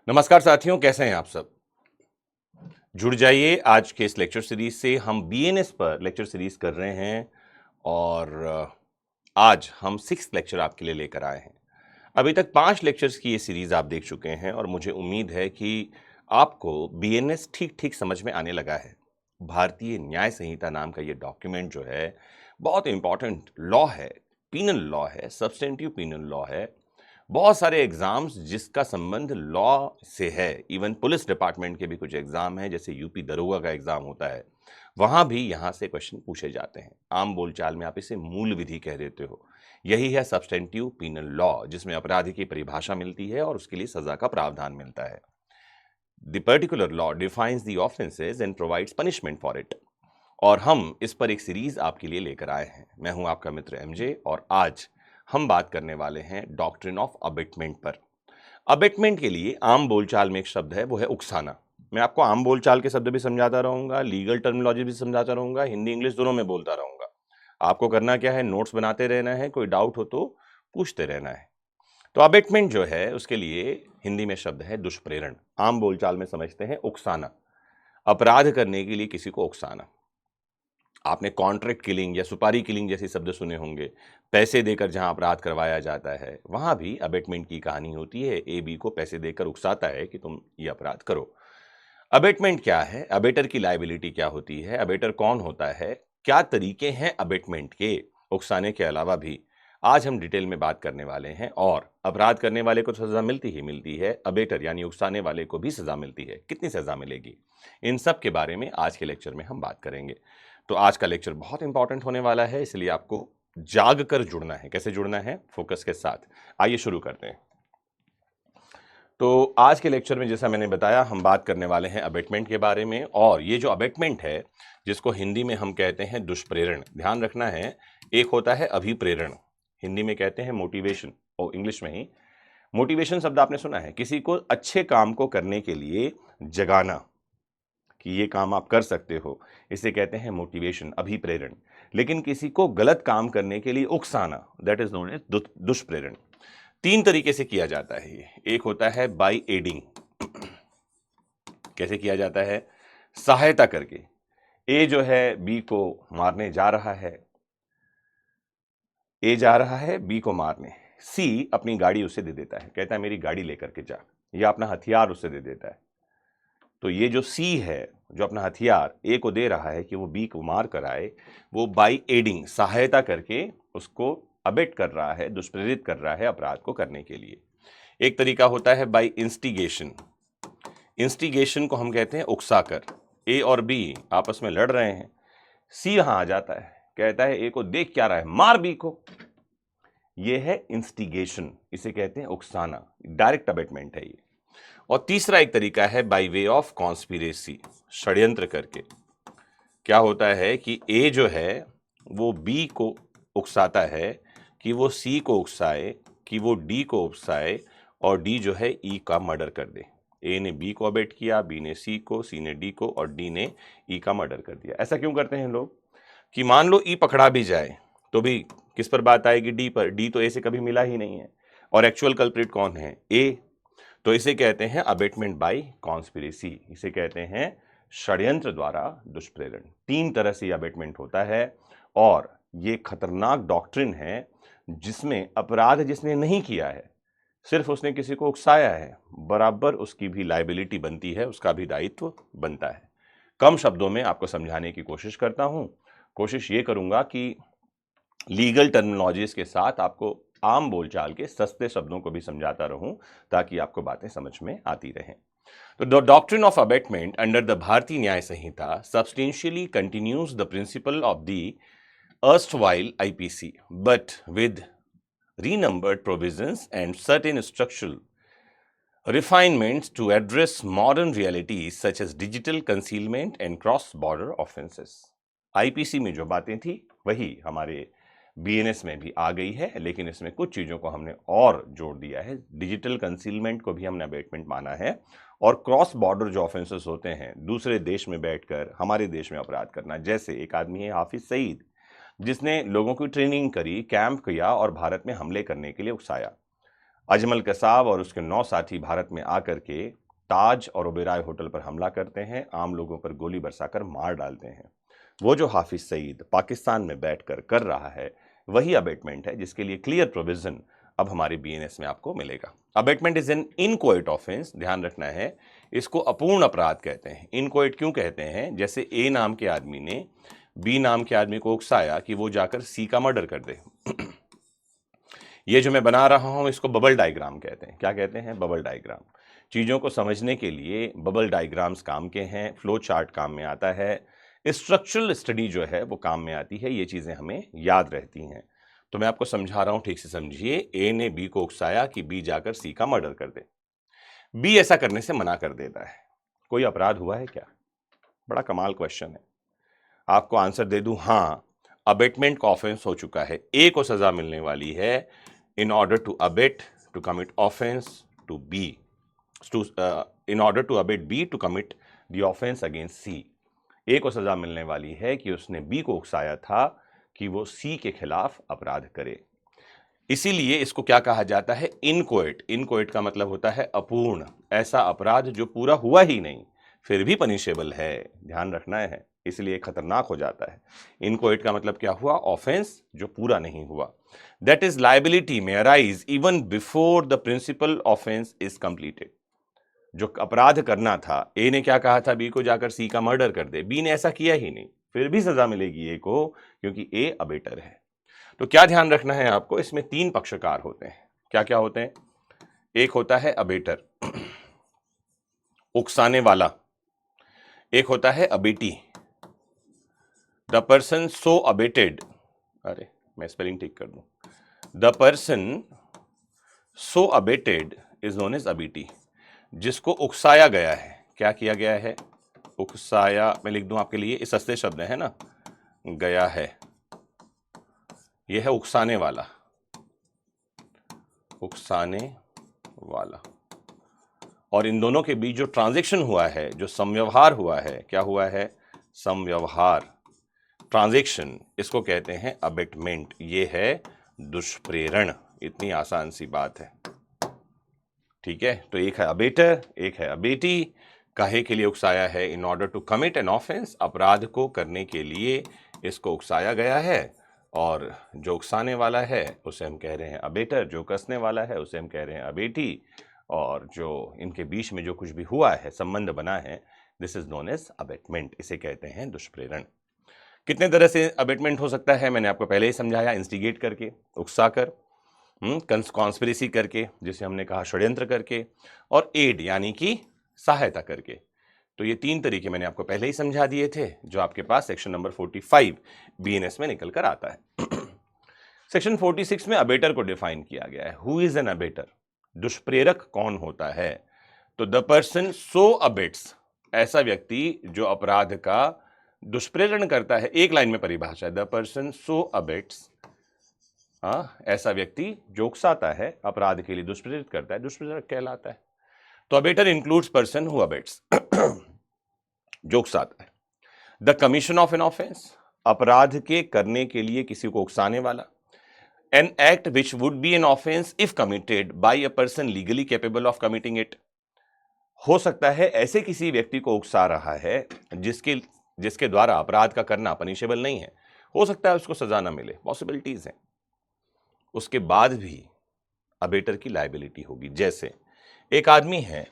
नमस्कार साथियों, कैसे हैं आप सब? जुड़ जाइए आज के इस लेक्चर सीरीज से। हम बीएनएस पर लेक्चर सीरीज कर रहे हैं और आज हम 6th लेक्चर आपके लिए लेकर आए हैं। अभी तक 5 लेक्चर्स की ये सीरीज आप देख चुके हैं और मुझे उम्मीद है कि आपको बीएनएस ठीक-ठीक समझ में आने लगा है। भारतीय न्याय संहिता नाम का ये डॉक्यूमेंट जो है, बहुत इम्पोर्टेंट लॉ है, पीनल लॉ है, सब्स्टेंटिव पीनल लॉ है। बहुत सारे एग्जाम्स जिसका संबंध लॉ से है, इवन पुलिस डिपार्टमेंट के भी कुछ एग्जाम हैं, जैसे यूपी दरोगा का एग्जाम होता है, वहां भी यहां से क्वेश्चन पूछे जाते हैं। आम बोलचाल में आप इसे मूल विधि कह देते हो। यही है सब्स्टेंटिव पीनल लॉ, जिसमें अपराधी की परिभाषा मिलती है और उसके लिए सजा का प्रावधान मिलता है। The particular law defines the offences and provides punishment for it. और हम इस पर एक सीरीज आपके लिए लेकर आए हैं। मैं हूं आपका मित्र एमजे और आज हम बात करने वाले हैं डॉक्ट्रिन ऑफ अबेटमेंट पर। अबेटमेंट के लिए आम बोलचाल में एक शब्द है, वो है उकसाना। मैं आपको आम बोलचाल के शब्द भी समझाता रहूंगा, लीगल टर्मिनोलॉजी भी समझाता रहूंगा, हिंदी इंग्लिश दोनों में बोलता रहूंगा। आपको करना क्या है, नोट्स बनाते रहना है, कोई डाउट हो तो पूछते रहना है। तो अबेटमेंट जो है उसके लिए हिंदी में शब्द है दुष्प्रेरण। आम बोलचाल में समझते हैं उकसाना, अपराध करने के लिए किसी को उकसाना। आपने कॉन्ट्रैक्ट किलिंग या सुपारी किलिंग जैसे शब्द सुने होंगे। पैसे देकर जहां अपराध करवाया जाता है, वहां भी अबेटमेंट की कहानी होती है। ए बी को पैसे देकर उकसाता है कि तुम ये अपराध करो। अबेटमेंट क्या है, अबेटर की लायबिलिटी क्या होती है, अबेटर कौन होता है, क्या तरीके हैं अबेटमेंट के, उकसाने के अलावा भी आज हम डिटेल में बात करने वाले हैं। और अपराध करने वाले को तो सजा मिलती ही मिलती है, अबेटर यानी उकसाने वाले को भी सजा मिलती है। कितनी सजा मिलेगी, इन सब के बारे में आज के लेक्चर में हम बात करेंगे। तो आज का लेक्चर बहुत इंपॉर्टेंट होने वाला है, इसलिए आपको जाग कर जुड़ना है। कैसे जुड़ना है? फोकस के साथ। आइए शुरू करते हैं। तो आज के लेक्चर में जैसा मैंने बताया, हम बात करने वाले हैं अबेटमेंट के बारे में। और ये जो अबेटमेंट है, जिसको हिंदी में हम कहते हैं दुष्प्रेरण, ध्यान रखना है, एक होता है अभिप्रेरण, हिंदी में कहते हैं मोटिवेशन, और इंग्लिश में ही मोटिवेशन शब्द आपने सुना है, किसी को अच्छे काम को करने के लिए जगाना कि ये काम आप कर सकते हो, इसे कहते हैं मोटिवेशन, अभिप्रेरण। लेकिन किसी को गलत काम करने के लिए उकसाना, दैट इज नोन एज दुष्प्रेरण। 3 तरीके से किया जाता है ये। एक होता है बाय एडिंग। कैसे किया जाता है? सहायता करके। ए जो है बी को मारने जा रहा है, ए जा रहा है बी को मारने, सी अपनी गाड़ी उसे दे देता है, कहता है मेरी गाड़ी लेकर के जा, या अपना हथियार उसे दे देता है। तो ये जो सी है, जो अपना हथियार ए को दे रहा है कि वो बी को मार कर आए, वो बाय एडिंग, सहायता करके उसको अबेट कर रहा है, दुष्प्रेरित कर रहा है अपराध को करने के लिए। एक तरीका होता है बाय इंस्टिगेशन। इंस्टिगेशन को हम कहते हैं उकसाकर। ए और बी आपस में लड़ रहे हैं, सी यहां आ जाता है, कहता है ए को देख क्या रहा है, मार बी को। ये है इंस्टिगेशन, इसे कहते हैं उकसाना, डायरेक्ट अबेटमेंट है ये। और तीसरा एक तरीका है बाय वे ऑफ कॉन्स्पिरेसी, षड्यंत्र करके। क्या होता है कि ए जो है वो बी को उकसाता है कि वो सी को उकसाए, कि वो डी को उकसाए, और डी जो है ई का मर्डर कर दे। ए ने बी को अबेट किया, बी ने सी को, सी ने डी को, और डी ने ई का मर्डर कर दिया। ऐसा क्यों करते हैं लोग? कि मान लो ई पकड़ा भी जाए तो भी किस पर बात आएगी? डी पर। डी तो ए से कभी मिला ही नहीं है, और एक्चुअल कल्प्रिट कौन है? ए। तो इसे कहते हैं अबेटमेंट बाय कॉन्स्पिरेसी, इसे कहते हैं षड्यंत्र द्वारा दुष्प्रेरण। 3 तरह से अबेटमेंट होता है, और ये खतरनाक डॉक्ट्रिन है जिसमें अपराध जिसने नहीं किया है, सिर्फ उसने किसी को उकसाया है, बराबर उसकी भी लायबिलिटी बनती है, उसका भी दायित्व बनता है। कम शब्दों में आपको समझाने की कोशिश करता हूं। कोशिश ये करूंगा कि लीगल टर्मिनोलॉजीज के साथ आपको आम बोलचाल के सस्ते शब्दों को भी समझाता रहूं, ताकि आपको बातें समझ में आती रहें। तो the doctrine of abetment under the Bharatiya Nyaya Sanhita substantially continues the principle of the erstwhile IPC, but with renumbered provisions and certain structural refinements to address modern realities such as digital concealment and cross-border offenses. IPC में जो बातें थी वही हमारे BNS में भी आ गई है, लेकिन इसमें कुछ चीज़ों को हमने और जोड़ दिया है। डिजिटल कंसीलमेंट को भी हमने अबेटमेंट माना है, और क्रॉस बॉर्डर जो ऑफेंसेस होते हैं, दूसरे देश में बैठकर हमारे देश में अपराध करना, जैसे एक आदमी है हाफिज सईद, जिसने लोगों की ट्रेनिंग करी, कैंप किया और भारत में हमले करने के लिए उकसाया। अजमल कसाब और उसके 9 साथी भारत में आकर के ताज और ओबेरॉय होटल पर हमला करते हैं, आम लोगों पर गोली बरसाकर मार डालते हैं। वो जो हाफिज सईद पाकिस्तान में बैठकर कर रहा है वही अबेटमेंट है, जिसके लिए क्लियर प्रोविजन अब हमारे बीएनएस में आपको मिलेगा। Abetment is an inchoate offence, ध्यान रखना है, इसको अपूर्ण अपराध कहते हैं। इनकोएट क्यों कहते हैं? जैसे ए नाम के आदमी ने बी नाम के आदमी को उकसाया कि वो जाकर सी का मर्डर कर दे। ये जो मैं बना रहा हूं इसको बबल डायग्राम कहते हैं। क्या कहते हैं? Bubble diagram. चीज़ों को समझने के लिए बबल डायग्राम्स काम के हैं, फ्लो चार्ट काम में आता है, स्ट्रक्चरल स्टडी जो है वो काम में आती है, ये चीज़ें हमें याद रहती हैं। तो मैं आपको समझा रहा हूं, ठीक से समझिए। ए ने बी को उकसाया कि बी जाकर सी का मर्डर कर दे। बी ऐसा करने से मना कर देता है। कोई अपराध हुआ है क्या? बड़ा कमाल क्वेश्चन है। आपको आंसर दे दूं, हाँ, अबेटमेंट का ऑफेंस हो चुका है। ए को सजा मिलने वाली है in order to abet to commit offense to B, in order to abet B to commit the offense against C. A को सजा मिलने वाली है कि उसने B को उकसाया था कि वो C के खिलाफ अपराध करे। इसीलिए इसको क्या कहा जाता है? इनकोएट। इनकोएट का मतलब होता है अपूर्ण, ऐसा अपराध जो पूरा हुआ ही नहीं फिर भी पनिशेबल है। ध्यान रखना है, इसलिए खतरनाक हो जाता है। इनकोएट का मतलब क्या हुआ? ऑफेंस जो पूरा नहीं हुआ। That is liability may arise even before the principal offence is completed. जो अपराध करना था, ए ने क्या कहा था? बी को जाकर सी का मर्डर कर दे। बी ने ऐसा किया ही नहीं, फिर भी सजा मिलेगी ए को, क्योंकि ए अबेटर है। तो क्या ध्यान रखना है आपको? इसमें 3 पक्षकार होते हैं। क्या क्या होते हैं? एक होता है अबेटर, उकसाने वाला। एक होता है abettee, the person so abetted, अरे मैं स्पेलिंग ठीक कर दूं, the person so abetted is known as abettee, जिसको उकसाया गया है। क्या किया गया है? उकसाया। मैं लिख दूं आपके लिए, इस सस्ते शब्द है ना, गया है। यह है उकसाने वाला, उकसाने वाला। और इन दोनों के बीच जो ट्रांजैक्शन हुआ है, जो समव्यवहार हुआ है, क्या हुआ है? समव्यवहार, ट्रांजैक्शन, इसको कहते हैं अबेटमेंट। ये है दुष्प्रेरण। इतनी आसान सी बात है, ठीक है। तो एक है अबेटर, एक है अबेटी। काहे के लिए उकसाया है? In order to commit an offence, अपराध को करने के लिए इसको उकसाया गया है। और जो उकसाने वाला है उसे हम कह रहे हैं अबेटर, जो कसने वाला है उसे हम कह रहे हैं अबेटी। और जो इनके बीच में जो कुछ भी हुआ है, संबंध बना है, this is known as abetment. इसे कहते हैं दुष्प्रेरण। कितने तरह से अबेटमेंट हो सकता है? मैंने आपको पहले ही समझाया, इंस्टिगेट करके, उकसाकर, कॉन्स्पिरेसी करके, जिसे हमने कहा षड्यंत्र करके, और एड यानी कि सहायता करके। तो ये 3 तरीके मैंने आपको पहले ही समझा दिए थे, जो आपके पास सेक्शन नंबर 45 बीएनएस में निकल कर आता है। सेक्शन 46 में अबेटर को डिफाइन किया गया है। Who is an abettor? दुष्प्रेरक कौन होता है? तो द पर्सन सो अबेट्स, ऐसा व्यक्ति जो अपराध का दुष्प्रेरण करता है। एक लाइन में परिभाषा है, द पर्सन सो अबेट्स, ऐसा व्यक्ति जो उकसाता है, अपराध के लिए दुष्प्रेरित करता है, दुष्प्रेरक कहलाता है। तो abettor includes person who abets, जो उकसाता है। The commission of N offence, अपराध के करने के लिए किसी को उकसाने वाला। An act which would be an offence if committed by a person legally capable of committing it. हो सकता है ऐसे किसी व्यक्ति को उकसा रहा है जिसके द्वारा अपराध का करना पनिशेबल नहीं है, हो सकता है उसको सजा ना मिले, पॉसिबिलिटीज हैं। उसके बाद भी अबेटर की लायबिलिटी होगी। जैसे एक आदमी है,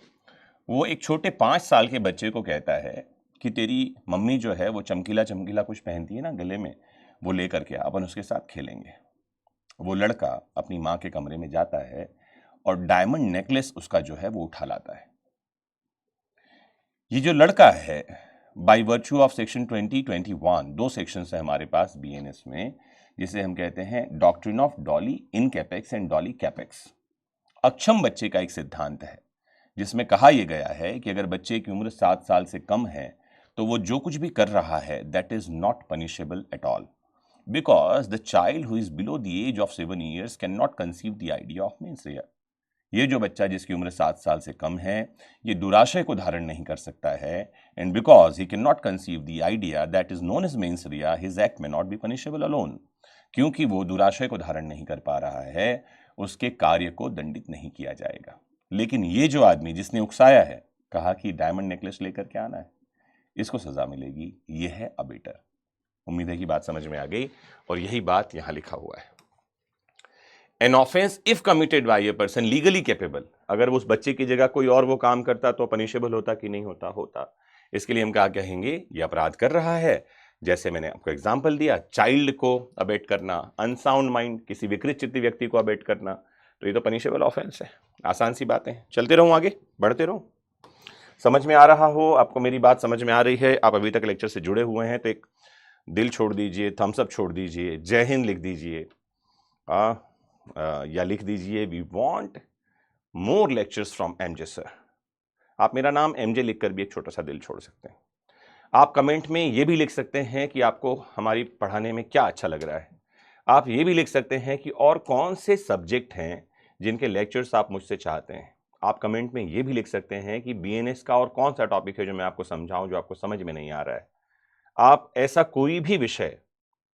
वो एक छोटे 5 साल के बच्चे को कहता है कि तेरी मम्मी जो है वो चमकीला चमकीला कुछ पहनती है ना गले में, वो लेकर के अपन उसके साथ खेलेंगे। वो लड़का अपनी माँ के कमरे में जाता है और डायमंड नेकलेस उसका जो है वो उठा लाता है। ये जो लड़का है, by virtue of section 2021, 2 section है हमारे पास बीएनएस में, जिसे हम कहते हैं doctrine of Dolly in capex and Dolly capex. अक्षम बच्चे का एक सिद्धांत है, जिसमें कहा यह गया है कि अगर बच्चे की उम्र 7 साल से कम है तो वो जो कुछ भी कर रहा है that is not punishable at all, because the child who is below the age of 7 years can not conceive the idea of mens rea. ये जो बच्चा जिसकी उम्र 7 साल से कम है, ये दुराशय को धारण नहीं कर सकता है, and because he can not conceive the idea that is known as mens rea, his act may not be punishable alone. क्योंकि वो दुराशय को धारण नहीं कर पा रहा है, उसके कार्य को दंडित नहीं किया जाएगा। लेकिन ये जो आदमी जिसने उकसाया है, कहा कि डायमंड नेकलेस लेकर के आना है, इसको सजा मिलेगी। यह है अबेटर। उम्मीद है कि बात समझ में आ गई और यही बात यहां लिखा हुआ है। An offence if committed by a person legally capable, अगर उस बच्चे की जगह कोई और वो काम करता तो पनिशेबल होता कि नहीं होता? होता। इसके लिए हम क्या कहेंगे? ये अपराध कर रहा है। जैसे मैंने आपको एग्जांपल दिया, चाइल्ड को अबेट करना, अनसाउंड माइंड, किसी विकृत चित्ती व्यक्ति को अबेट करना, तो ये तो पनिशेबल ऑफेंस है। आसान सी बातें हैं। चलते रहूं, आगे बढ़ते रहूं। समझ में आ रहा हो आपको, मेरी बात समझ में आ रही है, आप अभी तक लेक्चर से जुड़े हुए हैं तो एक दिल छोड़ दीजिए, थम्स अप छोड़ दीजिए, जय हिंद लिख दीजिए, या लिख दीजिए we want more lectures from MJ sir. आप मेरा नाम एमजे लिखकर भी एक छोटा सा दिल छोड़ सकते हैं। आप कमेंट में ये भी लिख सकते हैं कि आपको हमारी पढ़ाने में क्या अच्छा लग रहा है। आप ये भी लिख सकते हैं कि और कौन से सब्जेक्ट हैं जिनके लेक्चर्स आप मुझसे चाहते हैं। आप कमेंट में ये भी लिख सकते हैं कि बीएनएस का और कौन सा टॉपिक है जो मैं आपको समझाऊं, जो आपको समझ में नहीं आ रहा है। आप ऐसा कोई भी विषय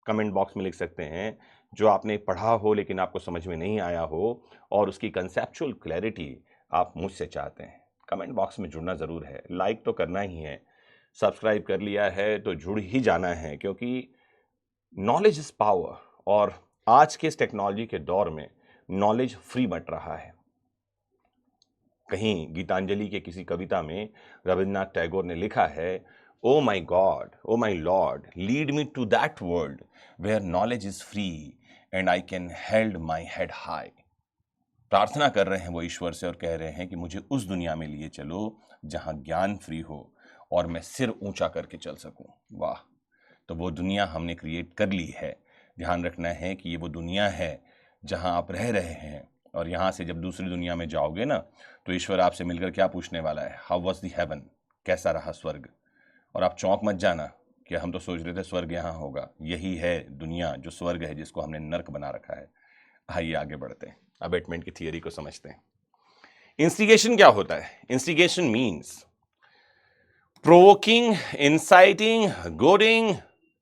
कमेंट बॉक्स में लिख सकते हैं जो आपने पढ़ा हो लेकिन आपको समझ में नहीं आया हो और उसकी कंसेप्चुअल क्लैरिटी आप मुझसे चाहते हैं। कमेंट बॉक्स में जुड़ना ज़रूर है, लाइक तो करना ही है, सब्सक्राइब कर लिया है तो जुड़ ही जाना है, क्योंकि नॉलेज इज पावर। और आज के इस टेक्नोलॉजी के दौर में नॉलेज फ्री बंट रहा है। कहीं गीतांजलि के किसी कविता में रविन्द्रनाथ टैगोर ने लिखा है, oh my God, oh my Lord, lead me to that world where knowledge is free and I can held my head high. प्रार्थना कर रहे हैं वो ईश्वर से और कह रहे हैं कि मुझे उस दुनिया में लिए चलो जहां ज्ञान फ्री हो और मैं सिर ऊंचा करके चल सकूं। वाह! तो वो दुनिया हमने क्रिएट कर ली है। ध्यान रखना है कि ये वो दुनिया है जहां आप रह रहे हैं, और यहां से जब दूसरी दुनिया में जाओगे ना, तो ईश्वर आपसे मिलकर क्या पूछने वाला है? How was the heaven? कैसा रहा स्वर्ग? और आप चौंक मत जाना कि हम तो सोच रहे थे स्वर्ग यहाँ होगा। यही है दुनिया जो स्वर्ग है, जिसको हमने नर्क बना रखा है। आइए आगे बढ़ते हैं, अबेटमेंट की थियरी को समझते हैं। इंस्टिगेशन क्या होता है? Instigation means provoking, inciting, goading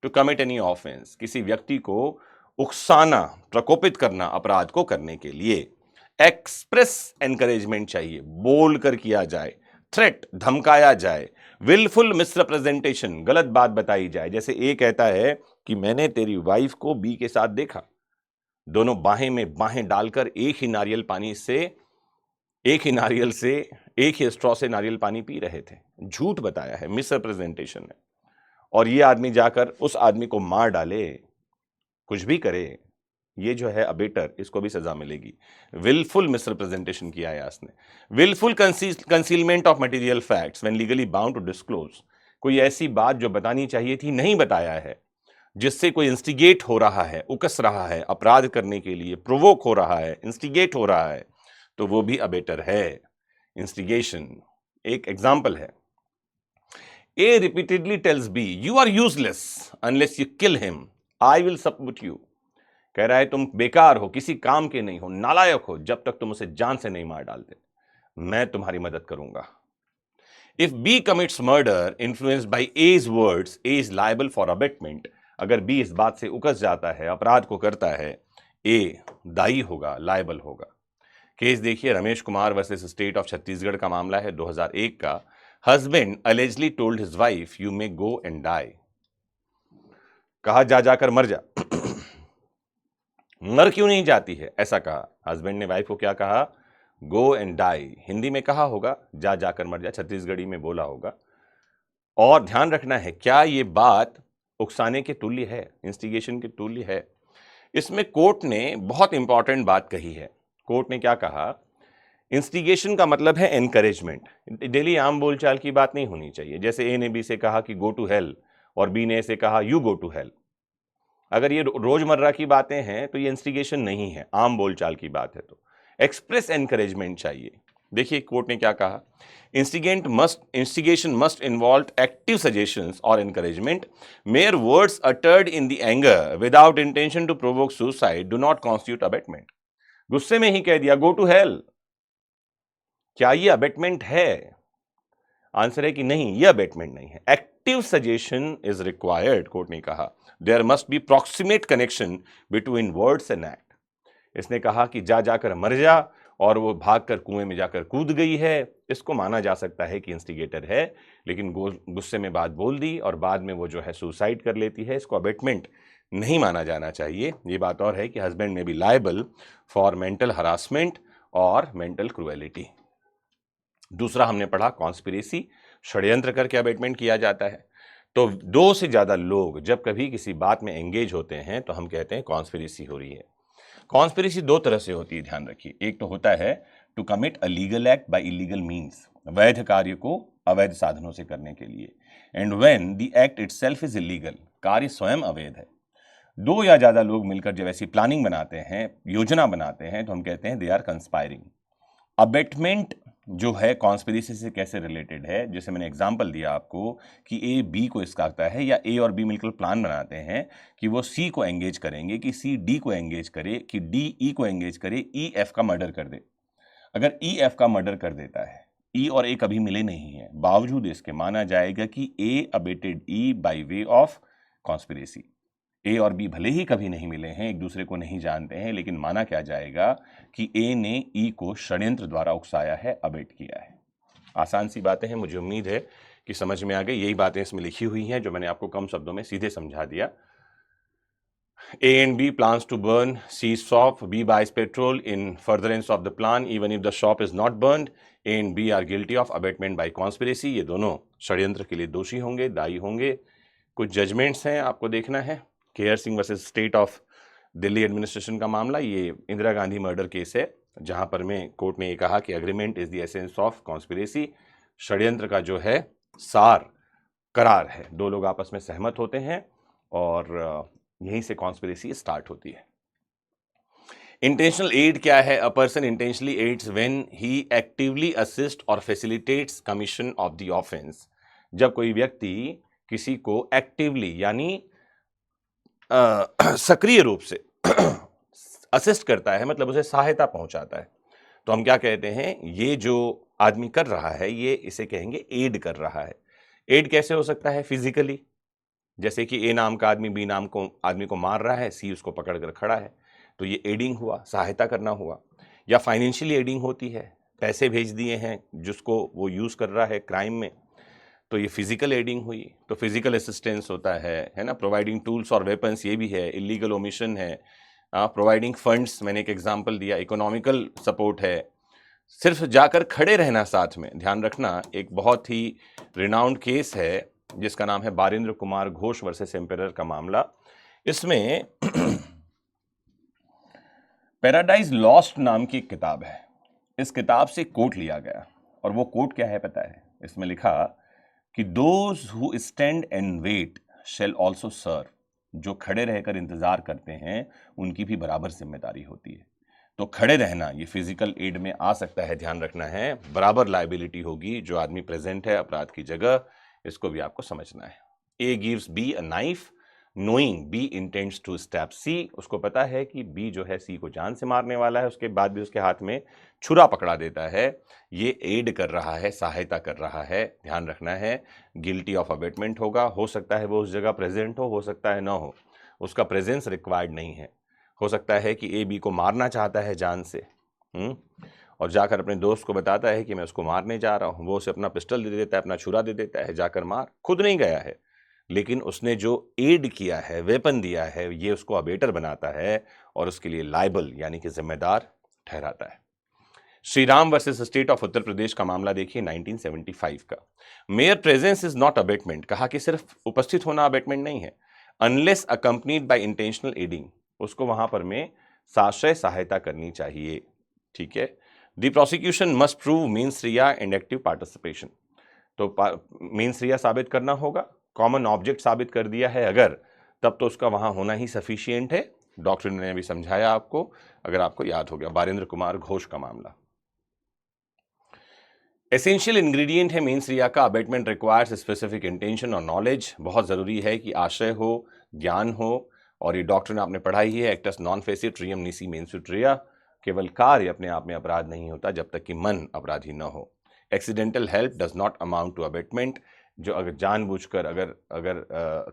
to commit any offence. किसी व्यक्ति को उकसाना, प्रकोपित करना अपराध को करने के लिए। एक्सप्रेस एनकरेजमेंट चाहिए, बोल कर किया जाए। थ्रेट, धमकाया जाए। विलफुल मिसरिप्रेजेंटेशन, गलत बात बताई जाए। जैसे ए कहता है कि मैंने तेरी वाइफ को बी के साथ देखा, दोनों बाहें में बाहें डालकर एक ही नारियल से एक ही स्ट्रॉ से नारियल पानी पी रहे थे। झूठ बताया है, मिसरिप्रेजेंटेशन है। और ये आदमी जाकर उस आदमी को मार डाले, कुछ भी करे, ये जो है अबेटर, इसको भी सजा मिलेगी। विलफुल मिसरिप्रेजेंटेशन किया है इसने। Wilful concealment of material facts when legally bound to disclose. कोई ऐसी बात जो बतानी चाहिए थी नहीं बताया है, जिससे कोई इंस्टिगेट हो रहा है, उकस रहा है अपराध करने के लिए, प्रोवोक हो रहा है, इंस्टिगेट हो रहा है, तो वो भी अबेटर है। इंस्टिगेशन एक एग्जाम्पल है। A repeatedly tells B you are useless unless you kill him, I will support you. कह रहा है तुम बेकार हो, किसी काम के नहीं हो, नालायक हो, जब तक तुम उसे जान से नहीं मार डालते, मैं तुम्हारी मदद करूंगा। If B commits murder influenced by A's words, A is liable for abetment. अगर बी इस बात से उकस जाता है, अपराध को करता है, ए दायी होगा, लायबल होगा। केस देखिए, Ramesh Kumar versus state of Chhattisgarh का मामला है 2001 का। Husband allegedly told his wife you may go and die. कहा जा जाकर मर जा। मर क्यों नहीं जाती है, ऐसा कहा। हस्बैंड ने वाइफ को क्या कहा? गो एंड डाई। हिंदी में कहा होगा जा जाकर मर जा, छत्तीसगढ़ी में बोला होगा। और ध्यान रखना है, क्या ये बात उकसाने के तुल्य है, इंस्टिगेशन के तुल्य है? इसमें कोर्ट ने बहुत इंपॉर्टेंट बात कही है। कोर्ट ने क्या कहा? इंस्टिगेशन का मतलब है एनकरेजमेंट। डेली आम बोलचाल की बात नहीं होनी चाहिए। जैसे ए ने बी से कहा कि गो टू हेल और बी ने से कहा यू गो टू हेल। अगर ये रोजमर्रा की बातें हैं तो ये इंस्टिगेशन नहीं है, आम बोलचाल की बात है। तो एक्सप्रेस एनकरेजमेंट चाहिए। देखिए कोर्ट ने क्या कहा? Instigation must involve active suggestions और encouragement. Mere words uttered in the anger without intention to provoke suicide do not constitute abetment. गुस्से में ही कह दिया गो टू हेल, क्या ये अबेटमेंट है? आंसर है कि नहीं, ये अबेटमेंट नहीं है। Active suggestion is required, court ने कहा। There must be proximate connection between words and act. इसने कहा कि जा जाकर मर जा, और वो भागकर कुएं में जाकर कूद गई है। इसको माना जा सकता है कि इंस्टिगेटर है, लेकिन गुस्से में बात बोल दी और बाद में वो जो है सुसाइड कर लेती है। इसको अबेटमेंट नहीं माना जाना चाहिए। ये बात और है कि हस्बैंड में B liable for mental harassment और मेंटल क्रुएलिटी। दूसरा हमने पढ़ा कॉन्स्पिरेसी, षड्यंत्र करके अबेटमेंट किया जाता है। तो दो से ज्यादा लोग जब कभी किसी बात में एंगेज होते हैं तो हम कहते हैं कॉन्स्पिरेसी हो रही है। कॉन्स्पिरेसी दो तरह से होती है, ध्यान रखिए। एक तो होता है to commit a legal act by illegal means, वैध कार्य को अवैध साधनों से करने के लिए। And when the act itself is illegal, कार्य स्वयं अवैध है। दो या ज्यादा लोग मिलकर जब ऐसी प्लानिंग बनाते हैं, योजना बनाते हैं, तो हम कहते हैं दे आर कंस्पायरिंग। अबेटमेंट जो है कॉन्स्पिरेसी से कैसे रिलेटेड है, जैसे मैंने एग्जांपल दिया आपको कि ए बी को इसकाता है, या ए और बी मिलकर प्लान बनाते हैं कि वो सी को एंगेज करेंगे, कि सी डी को एंगेज करे, कि डी ई को एंगेज करे, ई एफ का मर्डर कर दे। अगर ई एफ का मर्डर कर देता है, ई और ए कभी मिले नहीं है, बावजूद इसके माना जाएगा कि A abetted E by way of conspiracy. A और बी भले ही कभी नहीं मिले हैं, एक दूसरे को नहीं जानते हैं, लेकिन माना क्या जाएगा कि ए ने ई को षड्यंत्र द्वारा उकसाया है, अबेट किया है। आसान सी बातें हैं, मुझे उम्मीद है कि समझ में आ गई। यही बातें इसमें लिखी हुई हैं जो मैंने आपको कम शब्दों में सीधे समझा दिया। A and B plans to burn C's shop. B buys petrol in furtherance of the plan. Even if the shop is not burned, A and B are guilty of abatement by conspiracy. ये दोनों षड्यंत्र के लिए दोषी होंगे, दायी होंगे। कुछ judgements हैं, आपको देखना है। Care Singh versus state of Delhi administration का मामला, ये इंदिरा गांधी मर्डर केस है, जहां पर में कोर्ट ने ये कहा कि agreement is the essence of conspiracy. षड्यंत्र का जो है सार करार है, दो लोग आपस में सहमत होते हैं और यहीं से कॉन्स्पिरेसी स्टार्ट होती है। इंटेंशनल एड क्या है? A person intentionally aids when he actively assist और facilitates commission of the offence. जब कोई व्यक्ति किसी को एक्टिवली यानी सक्रिय रूप से असिस्ट करता है, मतलब उसे सहायता पहुंचाता है, तो हम क्या कहते हैं? ये जो आदमी कर रहा है, ये इसे कहेंगे एड कर रहा है। एड कैसे हो सकता है? फिजिकली, जैसे कि ए नाम का आदमी बी नाम को आदमी को मार रहा है, सी उसको पकड़ कर खड़ा है, तो ये एडिंग हुआ, सहायता करना हुआ। या फाइनेंशियली एडिंग होती है, पैसे भेज दिए हैं जिसको वो यूज़ कर रहा है क्राइम में, तो ये फिजिकल एडिंग हुई। तो फिजिकल असिस्टेंस होता है ना, प्रोवाइडिंग टूल्स और वेपन्स, ये भी है। इलीगल ओमिशन है, प्रोवाइडिंग फंड्स, मैंने एक एग्जांपल दिया। इकोनॉमिकल सपोर्ट है, सिर्फ जाकर खड़े रहना साथ में। ध्यान रखना, एक बहुत ही रिनाउंड केस है जिसका नाम है बारेंद्र कुमार घोष वर्सेस एम्परर का मामला। इसमें पैराडाइज लॉस्ट नाम की एक किताब है, इस किताब से कोट लिया गया, और वो कोट क्या है पता है? इसमें लिखा कि those who stand and wait shall also serve. जो खड़े रहकर इंतजार करते हैं उनकी भी बराबर जिम्मेदारी होती है। तो खड़े रहना ये फिजिकल एड में आ सकता है, ध्यान रखना है। बराबर लायबिलिटी होगी जो आदमी प्रेजेंट है अपराध की जगह, इसको भी आपको समझना है। A gives B a knife knowing B intends to stab C. उसको पता है कि बी जो है सी को जान से मारने वाला है, उसके बाद भी उसके हाथ में छुरा पकड़ा देता है। ये एड कर रहा है, सहायता कर रहा है, ध्यान रखना है। गिल्टी ऑफ अबेटमेंट होगा। हो सकता है वो उस जगह प्रेजेंट हो सकता है ना हो, उसका प्रेजेंस रिक्वायर्ड नहीं है। हो सकता है कि ए बी को मारना चाहता है जान से, और जाकर अपने दोस्त को बताता है कि मैं उसको मारने जा रहा हूँ। वो उसे अपना पिस्टल दे देता है, अपना छुरा दे देता है, जाकर मार। खुद नहीं गया है, लेकिन उसने जो एड किया है, वेपन दिया है, ये उसको अबेटर बनाता है और उसके लिए लायबल यानी कि जिम्मेदार ठहराता है। Shri Ram versus state of Uttar Pradesh का मामला देखिए 1975 का। Mere presence is not abetment. कहा कि सिर्फ उपस्थित होना अबेटमेंट नहीं है, unless accompanied by intentional aiding. उसको वहां पर में साशय सहायता करनी चाहिए, ठीक है। The prosecution must prove mains Riya and active participation. तो मेंस रिया साबित करना होगा, कॉमन ऑब्जेक्ट साबित कर दिया है अगर, तब तो उसका वहां होना ही सफिशिएंट है। डॉक्टर ने भी समझाया आपको, अगर आपको याद हो गया, बारेंद्र कुमार घोष का मामला। एसेंशियल इंग्रेडिएंट है मेंस रिया का। अबेटमेंट रिक्वायर्स स्पेसिफिक इंटेंशन और नॉलेज। बहुत जरूरी है कि आशय हो, ज्ञान हो, और ये डॉक्टर ने आपने पढ़ाई ही है, एक्टस नॉन फेसिट रियम निसी मेंस रिया। केवल कार्य अपने आप में अपराध नहीं होता जब तक कि मन अपराधी न हो। Accidental help does not amount to abetment. जो अगर जानबूझकर अगर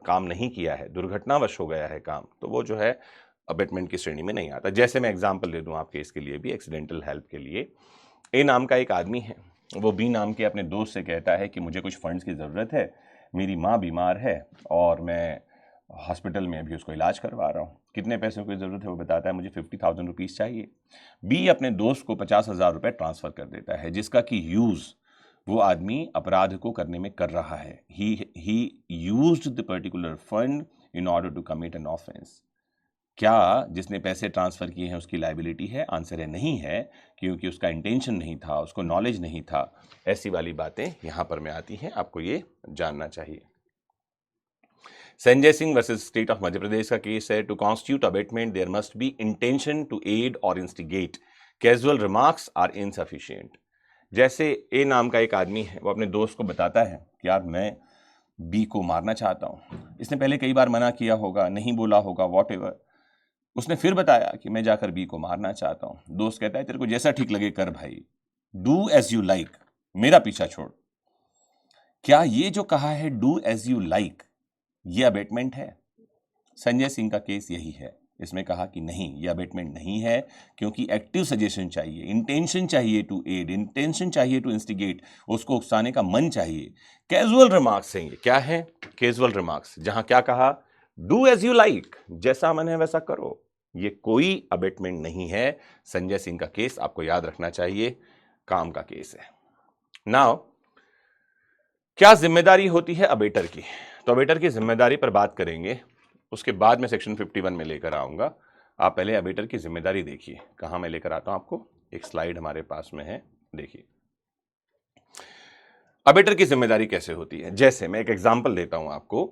काम नहीं किया है, दुर्घटनावश हो गया है काम, तो वो जो है अबेटमेंट की श्रेणी में नहीं आता। जैसे मैं एग्जांपल दे दूं आपके इसके लिए भी, एक्सीडेंटल हेल्प के लिए, ए नाम का एक आदमी है, वो बी नाम के अपने दोस्त से कहता है कि मुझे कुछ फंड्स की ज़रूरत है, मेरी माँ बीमार है और मैं हॉस्पिटल में अभी उसको इलाज करवा रहा हूँ, कितने पैसों की ज़रूरत है वो बताता है, मुझे 50,000 रुपीज़ चाहिए। बी अपने दोस्त को 50,000 रुपये ट्रांसफ़र कर देता है, जिसका कि यूज़ वो आदमी अपराध को करने में कर रहा है। He used the particular fund in order to commit an offence. क्या जिसने पैसे ट्रांसफ़र किए हैं उसकी लायबिलिटी है? आंसर है नहीं है, क्योंकि उसका इंटेंशन नहीं था, उसको नॉलेज नहीं था। ऐसी वाली बातें यहाँ पर में आती हैं, आपको ये जानना चाहिए। Sanjay Singh versus state of Madhya Pradesh का केस है। To constitute abetment there must be intention to aid or instigate, casual remarks are insufficient. जैसे ए नाम का एक आदमी है, वो अपने दोस्त को बताता है कि यार मैं बी को मारना चाहता हूँ। इसने पहले कई बार मना किया होगा, नहीं बोला होगा, वॉटएवर। उसने फिर बताया कि मैं जाकर बी को मारना चाहता हूँ। दोस्त कहता है तेरे को जैसा ठीक लगे कर भाई, डू एज यू लाइक, मेरा पीछा छोड़। क्या ये जो कहा है डू एज यू लाइक, ये अबेटमेंट है? संजय सिंह का केस यही है, इसमें कहा कि नहीं, ये अबेटमेंट नहीं है, क्योंकि एक्टिव सजेशन चाहिए, इंटेंशन चाहिए टू एड, इंटेंशन चाहिए टू इंस्टिगेट, उसको उकसाने का मन चाहिए। कैजुअल रिमार्क्स हैं ये। क्या है कैजुअल रिमार्क्स? जहां क्या कहा, डू एज यू लाइक, जैसा मन है वैसा करो, ये कोई अबेटमेंट नहीं है। संजय सिंह का केस आपको याद रखना चाहिए, काम का केस है। नाउ क्या जिम्मेदारी होती है अबेटर की? तो अबेटर की जिम्मेदारी पर बात करेंगे, उसके बाद मैं सेक्शन 51 में लेकर आऊंगा। आप पहले अबेटर की जिम्मेदारी देखिए, कहां मैं लेकर आता हूं आपको, एक स्लाइड हमारे पास में है, देखिए अबेटर की जिम्मेदारी कैसे होती है। जैसे मैं एक एग्जांपल देता हूं आपको,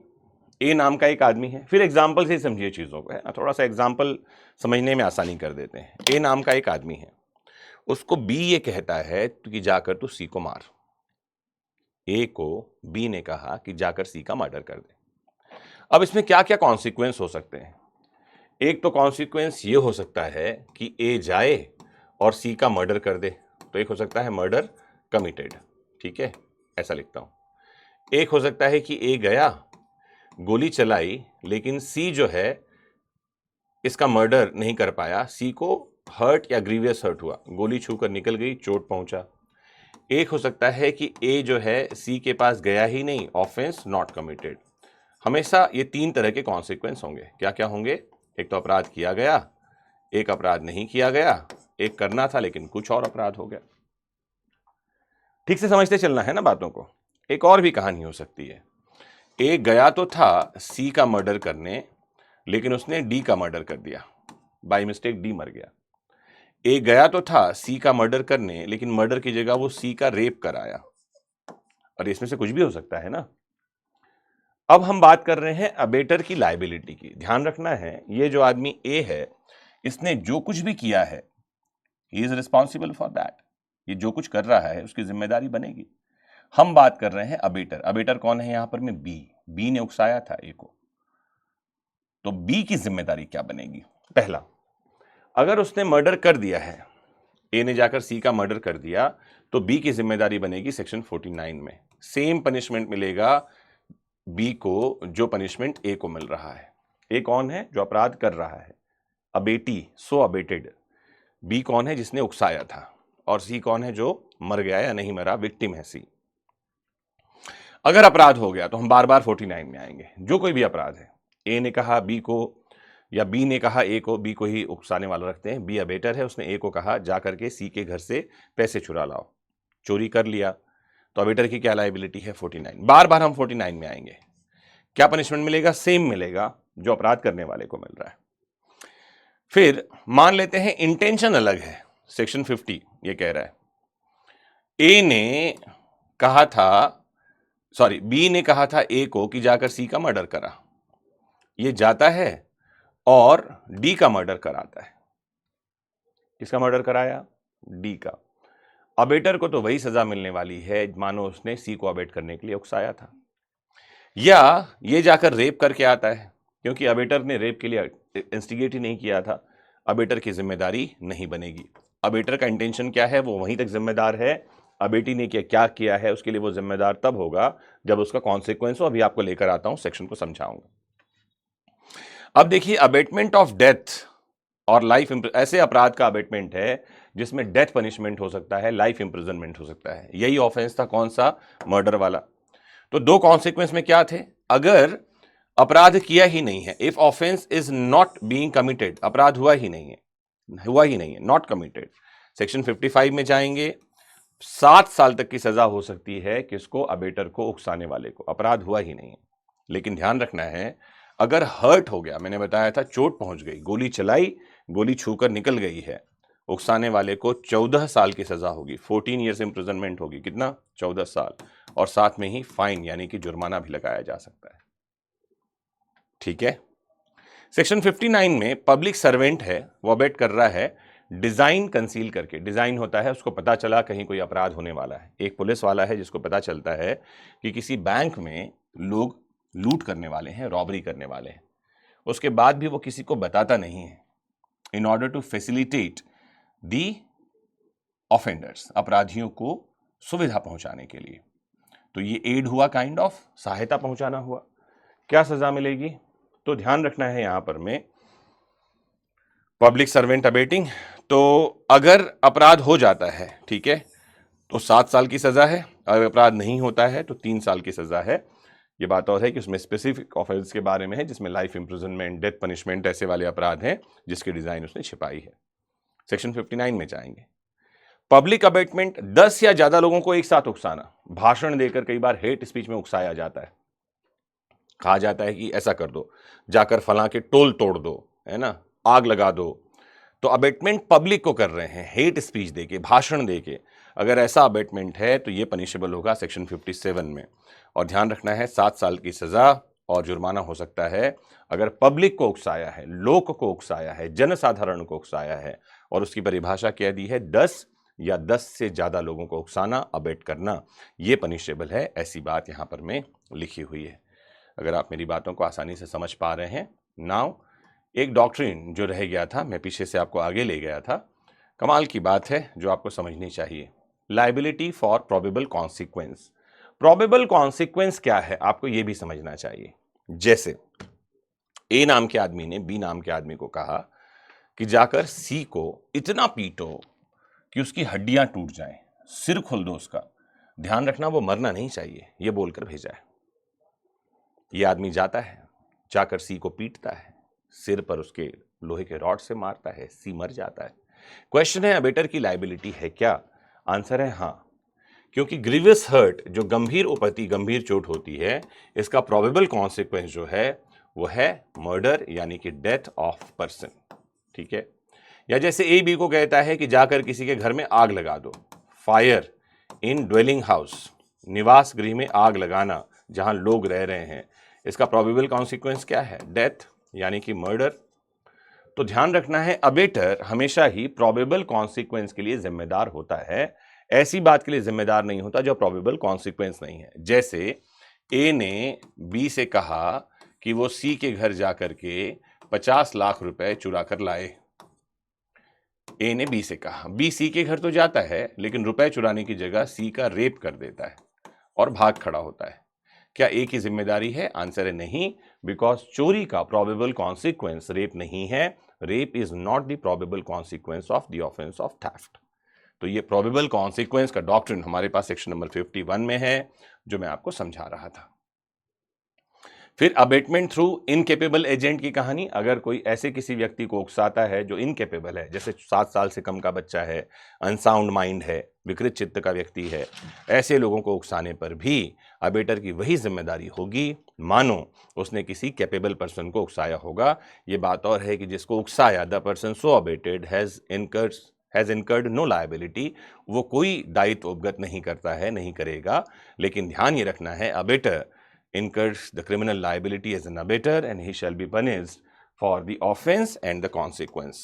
ए नाम का एक आदमी है, फिर एग्जांपल से ही समझिए चीजों को, है ना, थोड़ा सा एग्जांपल समझने में आसानी कर देते हैं। ए नाम का एक आदमी है, उसको बी ये कहता है कि जाकर तू सी को मार। ए को बी ने कहा कि जाकर सी का मर्डर कर दे। अब इसमें क्या क्या कॉन्सिक्वेंस हो सकते हैं? एक तो कॉन्सिक्वेंस ये हो सकता है कि ए जाए और सी का मर्डर कर दे, तो एक हो सकता है मर्डर कमिटेड, ठीक है, ऐसा लिखता हूं। एक हो सकता है कि ए गया, गोली चलाई, लेकिन सी जो है इसका मर्डर नहीं कर पाया, सी को हर्ट या ग्रीवियस हर्ट हुआ, गोली छूकर निकल गई, चोट पहुंचा। एक हो सकता है कि ए जो है सी के पास गया ही नहीं, ऑफेंस नॉट कमिटेड। हमेशा ये तीन तरह के कॉन्सिक्वेंस होंगे। क्या क्या होंगे? एक तो अपराध किया गया, एक अपराध नहीं किया गया, एक करना था लेकिन कुछ और अपराध हो गया। ठीक से समझते चलना है ना बातों को। एक और भी कहानी हो सकती है, ए गया तो था सी का मर्डर करने, लेकिन उसने डी का मर्डर कर दिया, बाय मिस्टेक डी मर गया। ए गया तो था सी का मर्डर करने, लेकिन मर्डर की जगह वो सी का रेप कराया, और इसमें से कुछ भी हो सकता है ना। अब हम बात कर रहे हैं अबेटर की लायबिलिटी की। ध्यान रखना है, ये जो आदमी ए है, इसने जो कुछ भी किया है, he is responsible for that. ये जो कुछ कर रहा है उसकी जिम्मेदारी बनेगी। हम बात कर रहे हैं अबेटर। अबेटर कौन है यहां पर में? बी ने उकसाया था ए को, तो बी की जिम्मेदारी क्या बनेगी? पहला, अगर उसने मर्डर कर दिया है, ए ने जाकर सी का मर्डर कर दिया, तो बी की जिम्मेदारी बनेगी सेक्शन 49 में। सेम पनिशमेंट मिलेगा बी को जो पनिशमेंट ए को मिल रहा है। ए कौन है? जो अपराध कर रहा है, अबेटी, सो अबेटेड। बी कौन है? जिसने उकसाया था। और सी कौन है? जो मर गया या नहीं मरा, विक्टिम है सी। अगर अपराध हो गया तो हम बार बार 49 में आएंगे। जो कोई भी अपराध है, ए ने कहा बी को, या बी ने कहा ए को, बी को ही उकसाने वाला रखते हैं, बी अबेटर है, उसने ए को कहा जा करके सी के घर से पैसे चुरा लाओ, चोरी कर लिया, तो अबेटर की क्या लायबिलिटी है? 49। बार बार हम 49 में आएंगे। क्या पनिशमेंट मिलेगा? सेम मिलेगा जो अपराध करने वाले को मिल रहा है। फिर मान लेते हैं इंटेंशन अलग है, सेक्शन 50 ये कह रहा है ए ने कहा था, सॉरी, बी ने कहा था ए को कि जाकर सी का मर्डर करा। ये जाता है और डी का मर्डर कराता है। किसका मर्डर कराया? डी का। अबेटर को तो वही सजा मिलने वाली है मानो उसने सी को अबेट करने के लिए उकसाया था। या ये जाकर रेप करके आता है, क्योंकि अबेटर ने रेप के लिए इंस्टिगेट ही नहीं किया था, अबेटर की जिम्मेदारी नहीं बनेगी। अबेटर का इंटेंशन क्या है वो वहीं तक जिम्मेदार है, अबेटी ने क्या किया है उसके लिए वो जिम्मेदार तब होगा जब उसका कॉन्सिक्वेंस हो। अभी आपको लेकर आता हूं, सेक्शन को समझाऊंगा। अब देखिए, अबेटमेंट ऑफ डेथ और लाइफ, ऐसे अपराध का अबेटमेंट है जिसमें डेथ पनिशमेंट हो सकता है, लाइफ इंप्रिजनमेंट हो सकता है। यही ऑफेंस था, कौन सा? मर्डर वाला। तो दो कॉन्सिक्वेंस में क्या थे? अगर अपराध किया ही नहीं है, if offence is not being committed, अपराध हुआ ही नहीं है, नॉट कमिटेड, सेक्शन 55 में जाएंगे, 7 साल तक की सजा हो सकती है किसको? अबेटर को, उकसाने वाले को। अपराध हुआ ही नहीं है। लेकिन ध्यान रखना है, अगर हर्ट हो गया, मैंने बताया था चोट पहुंच गई, गोली चलाई, गोली छूकर निकल गई है, उकसाने वाले को 14 साल की सजा होगी, 14 ईयर्स इंप्रिजनमेंट होगी। कितना? 14 साल। और साथ में ही फाइन यानी कि जुर्माना भी लगाया जा सकता है। ठीक है। सेक्शन 59 में पब्लिक सर्वेंट है, वो अबेट कर रहा है डिजाइन कंसील करके। डिजाइन होता है, उसको पता चला कहीं कोई अपराध होने वाला है। एक पुलिस वाला है जिसको पता चलता है कि किसी बैंक में लोग लूट करने वाले हैं, रॉबरी करने वाले हैं, उसके बाद भी वो किसी को बताता नहीं है, in order to facilitate the offenders, अपराधियों को सुविधा पहुंचाने के लिए। तो ये एड हुआ, काइंड ऑफ सहायता पहुंचाना हुआ। क्या सजा मिलेगी? तो ध्यान रखना है यहां पर में, पब्लिक सर्वेंट अबेटिंग, तो अगर अपराध हो जाता है, ठीक है, तो 7 साल की सजा है। अगर अपराध नहीं होता है तो 3 साल की सजा है। ये बात और है कि उसमें स्पेसिफिक ऑफेंस के बारे में है जिसमें लाइफ इंप्रिजनमेंट, डेथ पनिशमेंट, ऐसे वाले अपराध हैं जिसकी डिजाइन उसने छिपाई है। सेक्शन 59 में जाएंगे। पब्लिक अबेटमेंट, 10 या ज्यादा लोगों को एक साथ उकसाना। भाषण देकर कई बार हेट स्पीच में उकसाया जाता है, कहा जाता है कि ऐसा कर दो, जाकर फलां के टोल तोड़ दो, है ना, आग लगा दो। तो अबेटमेंट पब्लिक को कर रहे हैं, हेट स्पीच देके, भाषण देके। अगर ऐसा अबेटमेंट है तो ये पनिशेबल होगा सेक्शन 57 में। और ध्यान रखना है, 7 साल की सजा और जुर्माना हो सकता है अगर पब्लिक को उकसाया है, लोक को उकसाया है, जनसाधारण को उकसाया है। और उसकी परिभाषा क्या दी है? 10 या 10 से ज्यादा लोगों को उकसाना, अबेट करना, ये पनिशेबल है। ऐसी बात यहां पर में लिखी हुई है। अगर आप मेरी बातों को आसानी से समझ पा रहे हैं। नाउ एक डॉक्ट्रिन जो रह गया था, मैं पीछे से आपको आगे ले गया था, कमाल की बात है जो आपको समझनी चाहिए। Liability for probable consequence. Probable consequence क्या है आपको यह भी समझना चाहिए। जैसे ए नाम के आदमी ने बी नाम के आदमी को कहा कि जाकर सी को इतना पीटो कि उसकी हड्डियां टूट जाएं, सिर खोल दो उसका। ध्यान रखना, वो मरना नहीं चाहिए, यह बोलकर भेजा है। यह आदमी जाता है, जाकर सी को पीटता है, सिर पर उसके लोहे के रॉड से मारता है, सी मर जाता है। क्वेश्चन है, अबेटर की लायबिलिटी है क्या? आंसर है हाँ, क्योंकि ग्रीवियस हर्ट, जो गंभीर उपति, गंभीर चोट होती है, इसका प्रोबेबल कॉन्सिक्वेंस जो है वो है मर्डर यानी कि डेथ ऑफ पर्सन। ठीक है। या जैसे ए बी को कहता है कि जाकर किसी के घर में आग लगा दो, फायर इन ड्वेलिंग हाउस, निवास गृह में आग लगाना जहां लोग रह रहे हैं, इसका प्रोबेबल कॉन्सिक्वेंस क्या है? डेथ यानी कि मर्डर। तो ध्यान रखना है, अबेटर हमेशा ही प्रोबेबल कॉन्सिक्वेंस के लिए जिम्मेदार होता है, ऐसी बात के लिए जिम्मेदार नहीं होता जो प्रोबेबल कॉन्सिक्वेंस नहीं है। जैसे ए ने बी से कहा कि वो सी के घर जाकर के 50 लाख रुपए चुरा कर लाए। ए ने बी से कहा, बी सी के घर तो जाता है लेकिन रुपए चुराने की जगह सी का रेप कर देता है और भाग खड़ा होता है। क्या ए की जिम्मेदारी है? आंसर है नहीं, बिकॉज चोरी का प्रोबेबल कॉन्सिक्वेंस रेप नहीं है। Rape is not the probable consequence of the offence of theft. तो ये प्रोबेबल कॉन्सिक्वेंस का डॉक्ट्रिन हमारे पास सेक्शन नंबर 51 में है, जो मैं आपको समझा रहा था। फिर अबेटमेंट थ्रू इनकेपेबल एजेंट की कहानी। अगर कोई ऐसे किसी व्यक्ति को उकसाता है जो इनकेपेबल है, जैसे 7 साल से कम का बच्चा है, अनसाउंड माइंड है, विकृत चित्त का व्यक्ति है, ऐसे लोगों को उकसाने पर भी अबेटर की वही जिम्मेदारी होगी मानो उसने किसी कैपेबल पर्सन को उकसाया होगा। ये बात और है कि जिसको उकसाया, the person so abetted has incurred no liability, वो कोई दायित्व उपगत नहीं करता है, नहीं करेगा। लेकिन ध्यान ये रखना है, abettor incurs the criminal liability as an abettor and he shall be punished for the offense and the consequence.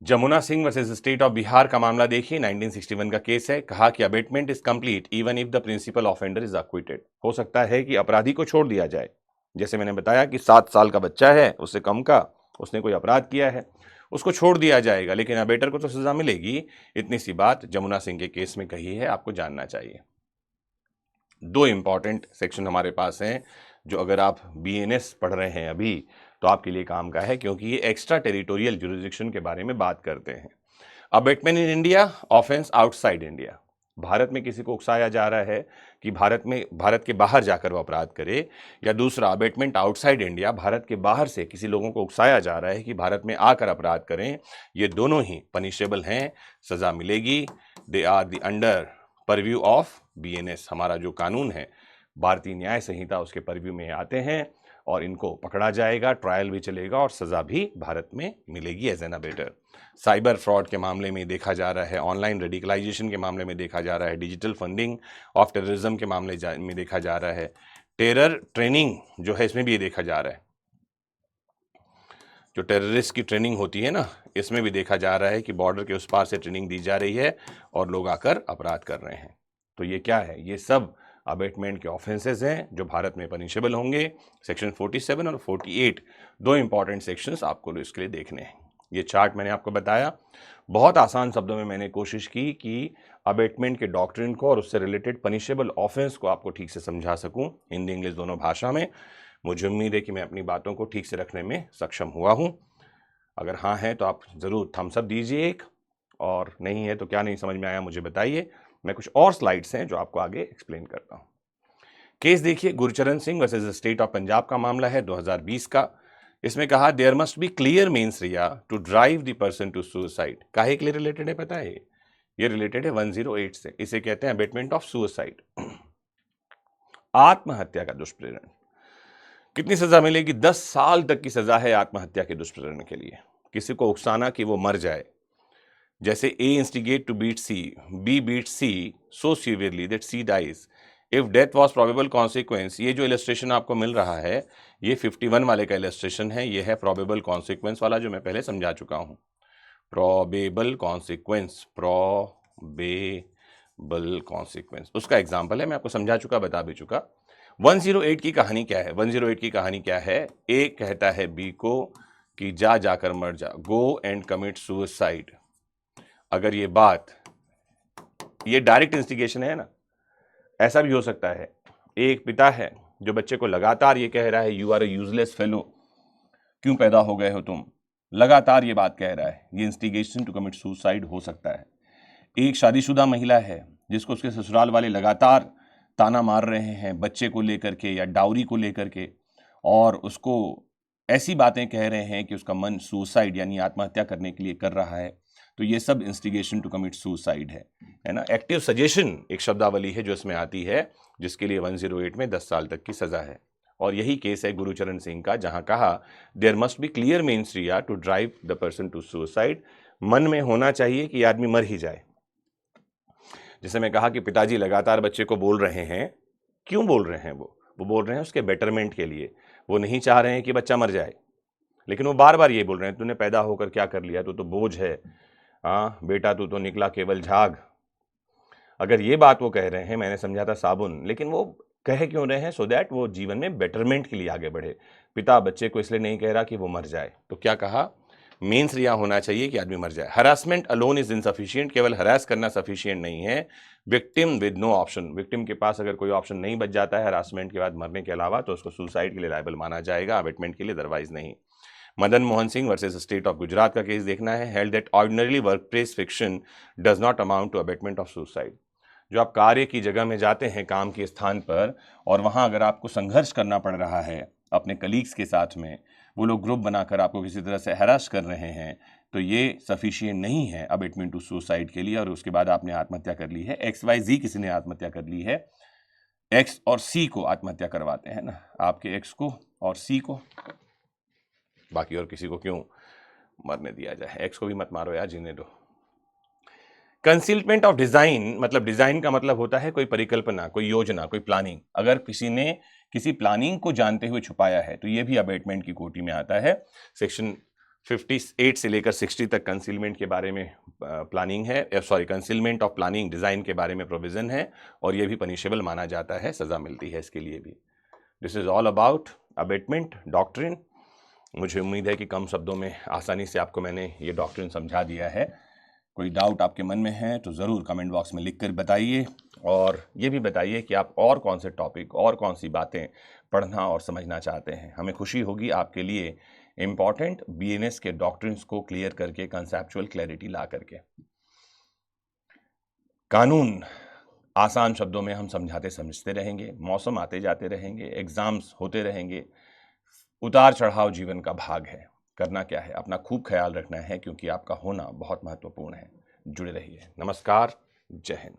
Jamuna Singh versus state of Bihar का मामला देखिए, 1961 का केस है। कहा कि abetment is complete even if the principal offender is acquitted. हो सकता है कि अपराधी को छोड़ दिया जाए, जैसे मैंने बताया कि 7 साल का बच्चा है, उससे कम का, उसने कोई अपराध किया है, उसको छोड़ दिया जाएगा, लेकिन अबेटर को तो सजा मिलेगी। इतनी सी बात जमुना सिंह के केस में कही है, आपको जानना चाहिए। 2 इंपॉर्टेंट सेक्शन हमारे पास हैं जो अगर आप बीएनएस पढ़ रहे हैं अभी तो आपके लिए काम का है, क्योंकि ये एक्स्ट्रा टेरिटोरियल जुरिसडिक्शन के बारे में बात करते हैं। Abetment in India, offence outside India. Bharat में किसी को उकसाया जा रहा है कि भारत के बाहर जाकर वो अपराध करे, या दूसरा अबेटमेंट आउटसाइड इंडिया, भारत के बाहर से किसी लोगों को उकसाया जा रहा है कि भारत में आकर अपराध करें, ये दोनों ही पनिशेबल हैं, सजा मिलेगी। They are the under purview of BNS. हमारा जो कानून है भारतीय न्याय संहिता, उसके परव्यू में आते हैं और इनको पकड़ा जाएगा, ट्रायल भी चलेगा और सजा भी भारत में मिलेगी as an abettor. Cyber fraud के मामले में देखा जा रहा है, ऑनलाइन रेडिकलाइजेशन के मामले में देखा जा रहा है, डिजिटल फंडिंग ऑफ टेररिज्म के मामले में देखा जा रहा है, टेरर ट्रेनिंग जो है इसमें भी ये देखा जा रहा है, जो टेररिस्ट की ट्रेनिंग होती है ना, इसमें भी देखा जा रहा है कि बॉर्डर के उस पार से ट्रेनिंग दी जा रही है और लोग आकर अपराध कर रहे हैं। तो ये क्या है? ये सब अबेटमेंट के ऑफेंसेस हैं जो भारत में पनिशेबल होंगे। सेक्शन 47 और 48 दो इंपॉर्टेंट सेक्शंस आपको इसके लिए देखने हैं। ये चार्ट मैंने आपको बताया, बहुत आसान शब्दों में मैंने कोशिश की कि अबेटमेंट के डॉक्ट्रिन को और उससे रिलेटेड पनिशेबल ऑफेंस को आपको ठीक से समझा सकूं, हिंदी इंग्लिश दोनों भाषा में। मुझे उम्मीद है कि मैं अपनी बातों को ठीक से रखने में सक्षम हुआ हूं। अगर हाँ है तो आप ज़रूर थम्स अप दीजिए एक, और नहीं है तो क्या नहीं समझ में आया मुझे बताइए। मैं कुछ और स्लाइड्स हैं जो आपको आगे एक्सप्लेन करता हूँ। केस देखिए, Gurcharan Singh versus state of Punjab का मामला है 2020 का। इसमें कहा there must be clear mens rea to drive the person to suicide. काहे के लिए रिलेटेड है पता है? ये रिलेटेड है 108 से। इसे कहते हैं अबेटमेंट ऑफ सुसाइड, आत्महत्या का दुष्प्रेरण। कितनी सजा मिलेगी? 10 साल तक की सजा है आत्महत्या के दुष्प्रेरण के लिए। किसी को उकसाना कि वो मर जाए, जैसे A instigate to beat C, B beat C so severely that C dies. If death was probable consequence, ये जो इलस्ट्रेशन आपको मिल रहा है ये 51 वाले का इलस्ट्रेशन है, ये है probable consequence वाला जो मैं पहले समझा चुका हूँ। probable consequence, probable consequence उसका एग्जाम्पल है, मैं आपको समझा चुका, बता भी चुका। 108 की कहानी क्या है? 108 की कहानी क्या है? A कहता है B को कि जा जाकर मर जा, go and commit suicide। अगर ये बात, ये डायरेक्ट इंस्टिगेशन है ना, ऐसा भी हो सकता है एक पिता है जो बच्चे को लगातार ये कह रहा है you are a useless fellow, क्यों पैदा हो गए हो तुम, लगातार ये बात कह रहा है, ये इंस्टिगेशन टू कमिट सुसाइड हो सकता है। एक शादीशुदा महिला है जिसको उसके ससुराल वाले लगातार ताना मार रहे हैं बच्चे को लेकर के या डाउरी को लेकर के, और उसको ऐसी बातें कह रहे हैं कि उसका मन सुसाइड यानी आत्महत्या करने के लिए कर रहा है, तो ये सब इंस्टिगेशन टू कमिट सुसाइड है ना। एक्टिव सजेशन एक शब्दावली है जो इसमें आती है, जिसके लिए 108 में 10 साल तक की सजा है। और यही केस है गुरचरण सिंह का, जहां कहा there must be clear mens rea to drive the person to suicide. मन में होना चाहिए कि आदमी मर ही जाए। जैसे मैं कहा कि पिताजी लगातार बच्चे को बोल रहे हैं, क्यों बोल रहे हैं? वो बोल रहे हैं उसके बेटरमेंट के लिए, वो नहीं चाह रहे हैं कि बच्चा मर जाए, लेकिन वो बार बार ये बोल रहे हैं तूने पैदा होकर क्या कर लिया, तू तो बोझ है, हाँ बेटा तू तो निकला केवल झाग। अगर ये बात वो कह रहे हैं, मैंने समझा था साबुन, लेकिन वो कह क्यों रहे हैं? सो दैट वो जीवन में बेटरमेंट के लिए आगे बढ़े। पिता बच्चे को इसलिए नहीं कह रहा कि वो मर जाए। तो क्या कहा? मीन्स रिया होना चाहिए कि आदमी मर जाए। हरासमेंट अलोन इज इनसफिशिएंट, केवल हरास करना सफिशिएंट नहीं है। Victim with no option, victim के पास अगर कोई ऑप्शन नहीं बच जाता है हरासमेंट के बाद मरने के अलावा, तो उसको सुसाइड के लिए लायबल माना जाएगा, अबेटमेंट के लिए, अदरवाइज नहीं। Madan Mohan Singh versus state of Gujarat का केस देखना है। Held that ordinary workplace friction does not amount to abetment of suicide. जो आप कार्य की जगह में जाते हैं, काम के स्थान पर, और वहां अगर आपको संघर्ष करना पड़ रहा है अपने कलीग्स के साथ में, वो लोग ग्रुप बनाकर आपको किसी तरह से हैरास कर रहे हैं, तो ये सफिशिएंट नहीं है अबेटमेंट टू सुसाइड के लिए। और उसके बाद आपने आत्महत्या कर ली है, XYZ किसी ने आत्महत्या कर ली है, X और C को आत्महत्या करवाते हैं ना, आपके X को और C को, बाकी और किसी को क्यों मरने दिया जाए? X को भी मत मारो यार, जीने दो। कंसीलमेंट ऑफ डिजाइन, मतलब डिजाइन का मतलब होता है कोई परिकल्पना, कोई योजना, कोई प्लानिंग। अगर किसी ने किसी प्लानिंग को जानते हुए छुपाया है तो ये भी अबेटमेंट की कोटि में आता है। सेक्शन 58 से लेकर 60 तक कंसीलमेंट के बारे में प्लानिंग है, कंसीलमेंट ऑफ प्लानिंग, डिजाइन के बारे में प्रोविजन है, और ये भी पनिशेबल माना जाता है, सजा मिलती है इसके लिए भी। This is all about abetment doctrine. मुझे उम्मीद है कि कम शब्दों में आसानी से आपको मैंने ये डॉक्ट्रिन समझा दिया है। कोई डाउट आपके मन में है तो ज़रूर कमेंट बॉक्स में लिख कर बताइए, और ये भी बताइए कि आप और कौन से टॉपिक और कौन सी बातें पढ़ना और समझना चाहते हैं। हमें खुशी होगी आपके लिए इम्पॉर्टेंट बीएनएस के डॉक्ट्रिन्स को क्लियर करके, कंसेप्चुअल क्लैरिटी ला करके। कानून आसान शब्दों में हम समझाते समझते रहेंगे, मौसम आते जाते रहेंगे, एग्जाम्स होते रहेंगे, उतार चढ़ाव जीवन का भाग है। करना क्या है, अपना खूब ख्याल रखना है, क्योंकि आपका होना बहुत महत्वपूर्ण है। जुड़े रहिए। नमस्कार, जय हिंद।